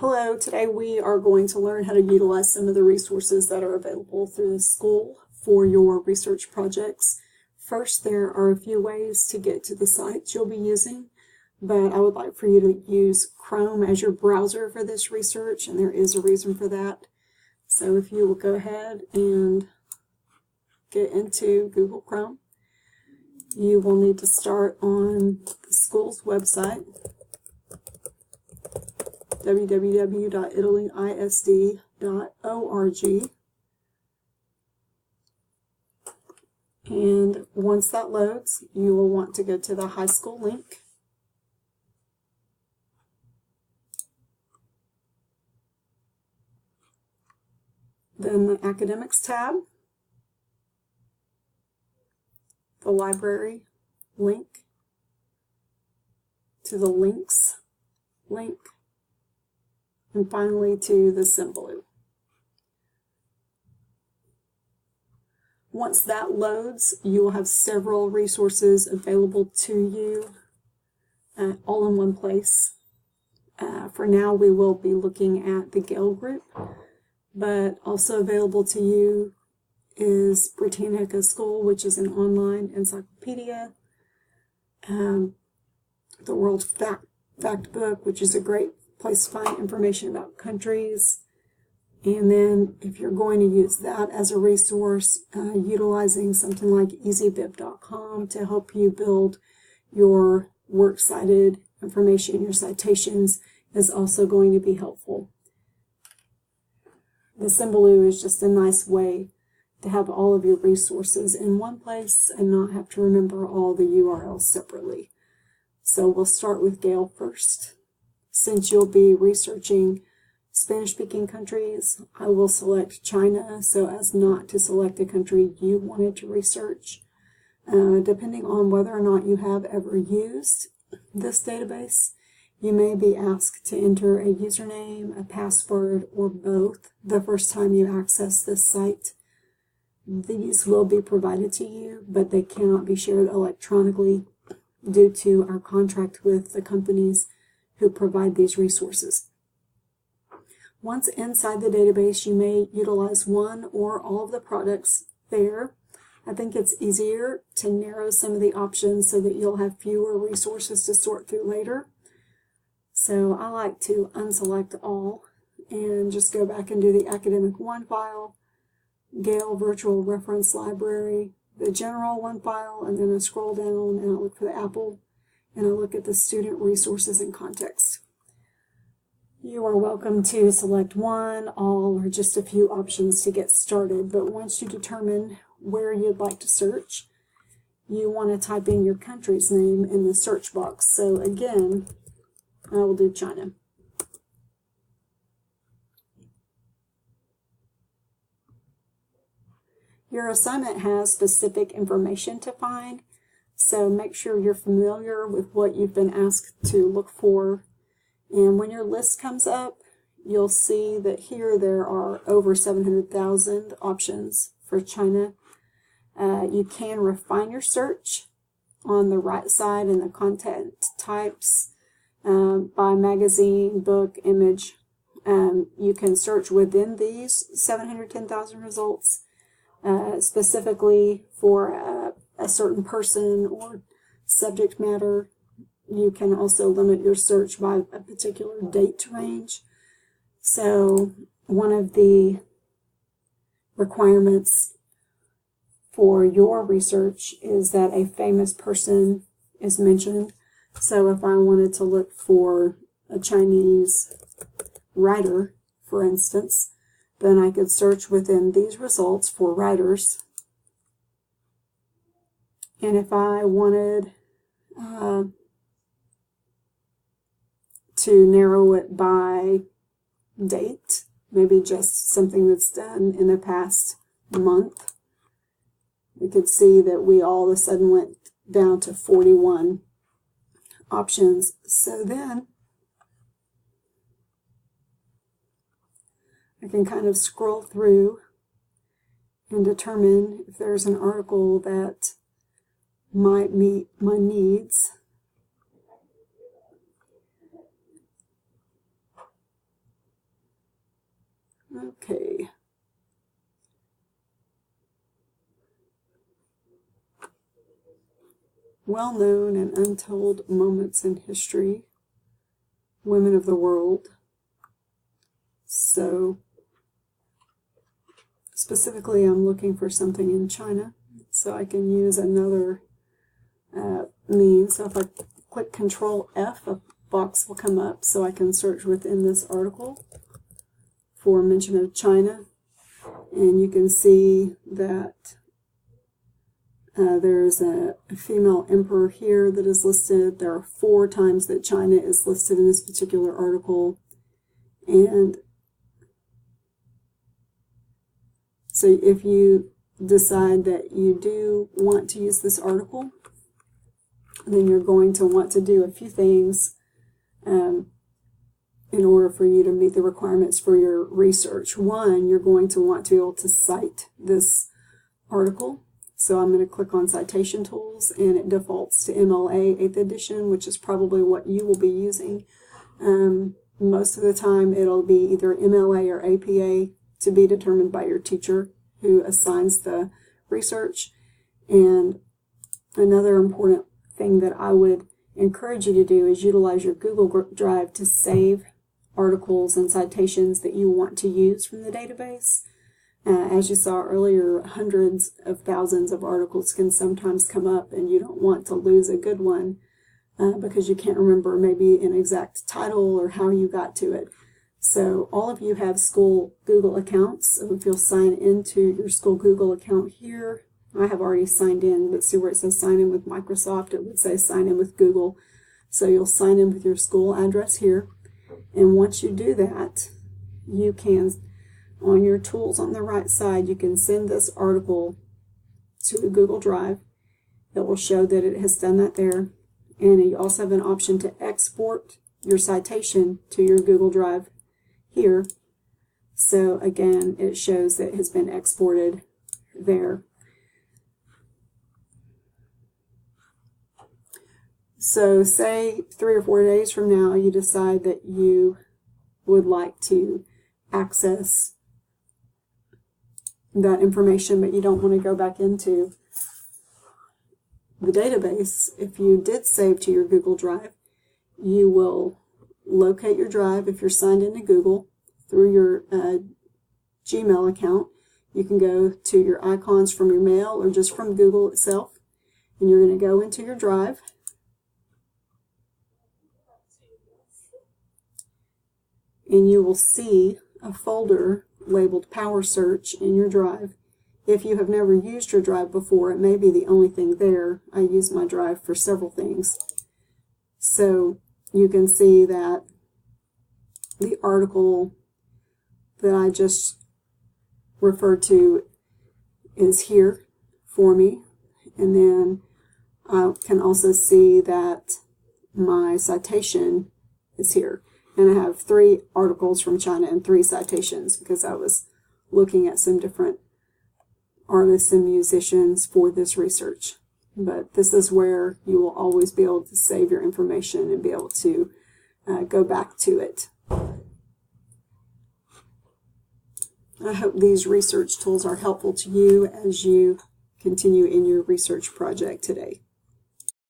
Hello, today we are going to learn how to utilize some of the resources that are available through the school for your research projects. First, there are a few ways to get to the sites you'll be using, but I would like for you to use Chrome as your browser for this research, and there is a reason for that. So if you will go ahead and get into Google Chrome, you will need to start on the school's website, www.italyisd.org, and once that loads, you will want to go to the high school link. Then the academics tab, the library link, to the links link, and finally to the symbol. Once that loads, you will have several resources available to you all in one place. For now, we will be looking at the Gale group, but also available to you is Britannica School, which is an online encyclopedia, the World Fact Book, which is a great place to find information about countries. And then if you're going to use that as a resource, utilizing something like easybib.com to help you build your works cited information, your citations, is also going to be helpful. The Symbaloo is just a nice way to have all of your resources in one place and not have to remember all the URLs separately. So we'll start with Gale first. Since you'll be researching Spanish-speaking countries, I will select China so as not to select a country you wanted to research. Depending on whether or not you have ever used this database, you may be asked to enter a username, a password, or both the first time you access this site. These will be provided to you, but they cannot be shared electronically due to our contract with the companies who provide these resources. Once inside the database, you may utilize one or all of the products there. I think it's easier to narrow some of the options so that you'll have fewer resources to sort through later. So I like to unselect all and just go back and do the Academic 1 file, Gale Virtual Reference Library, the General 1 file, and then I scroll down and I look for the Apple and I look at the Student Resources and Context. You are welcome to select one, all, or just a few options to get started, but once you determine where you'd like to search, you want to type in your country's name in the search box. So again, I will do China. Your assignment has specific information to find, so make sure you're familiar with what you've been asked to look for. And when your list comes up, you'll see that here there are over 700,000 options for China. You can refine your search on the right side in the content types by magazine, book, image. You can search within these 710,000 results specifically for a certain person or subject matter. You can also limit your search by a particular date range. So one of the requirements for your research is that a famous person is mentioned. So if I wanted to look for a Chinese writer, for instance, then I could search within these results for writers. And if I wanted to narrow it by date, maybe just something that's done in the past month, we could see that we all of a sudden went down to 41 options. So then I can kind of scroll through and determine if there's an article that might meet my needs. well-known and untold moments in history, women of the world. So specifically, I'm looking for something in China, so I can use another means. So if I click Control F, a box will come up so I can search within this article for mention of China. And you can see that there's a female emperor here that is listed. There are 4 times that China is listed in this particular article. And so if you decide that you do want to use this article, then you're going to want to do a few things in order for you to meet the requirements for your research. One, you're going to want to be able to cite this article. So I'm going to click on Citation Tools, and it defaults to MLA 8th edition, which is probably what you will be using. Most of the time it'll be either MLA or APA, to be determined by your teacher who assigns the research. And another important thing that I would encourage you to do is utilize your Google Drive to save articles and citations that you want to use from the database. As you saw earlier, hundreds of thousands of articles can sometimes come up, and you don't want to lose a good one because you can't remember maybe an exact title or how you got to it. So all of you have school Google accounts. So if you'll sign into your school Google account here, I have already signed in, but see where it says sign in with Microsoft, it would say sign in with Google. So you'll sign in with your school address here. And once you do that, you can, on your tools on the right side, you can send this article to Google Drive. It will show that it has done that there. And you also have an option to export your citation to your Google Drive here. So again, it shows that it has been exported there. So say 3 or 4 days from now, you decide that you would like to access that information, but you don't want to go back into the database. If you did save to your Google Drive, you will locate your drive. If you're signed into Google through your Gmail account, you can go to your icons from your mail or just from Google itself, and you're going to go into your drive. And you will see a folder labeled Power Search in your drive. If you have never used your drive before, it may be the only thing there. I use my drive for several things. So you can see that the article that I just referred to is here for me. And then I can also see that my citation is here. And I have 3 articles from China and 3 citations because I was looking at some different artists and musicians for this research. But this is where you will always be able to save your information and be able to go back to it. I hope these research tools are helpful to you as you continue in your research project today.